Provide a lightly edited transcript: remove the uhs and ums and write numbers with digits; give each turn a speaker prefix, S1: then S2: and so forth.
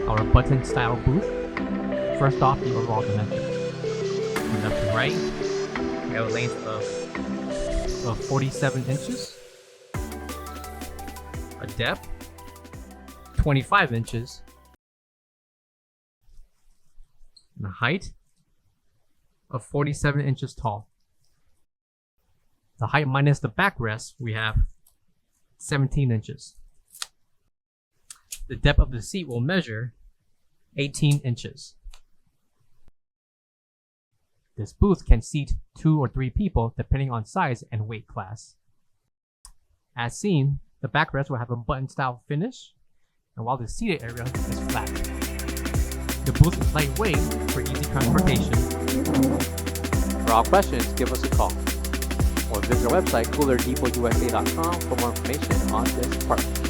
S1: our button style booth. First off, the overall dimensions. From left to right, we have a length of 47 inches, a depth 25 inches, and a height of 47 inches tall. The height minus the backrest, we have 17 inches. The depth of the seat will measure 18 inches. This booth can seat 2 or 3 people depending on size and weight class. As seen, the backrest will have a button style finish, and while the seated area is flat. The booth is lightweight for easy transportation.
S2: For all questions, give us a call or visit our website coolerdepotUSA.com for more information on this part.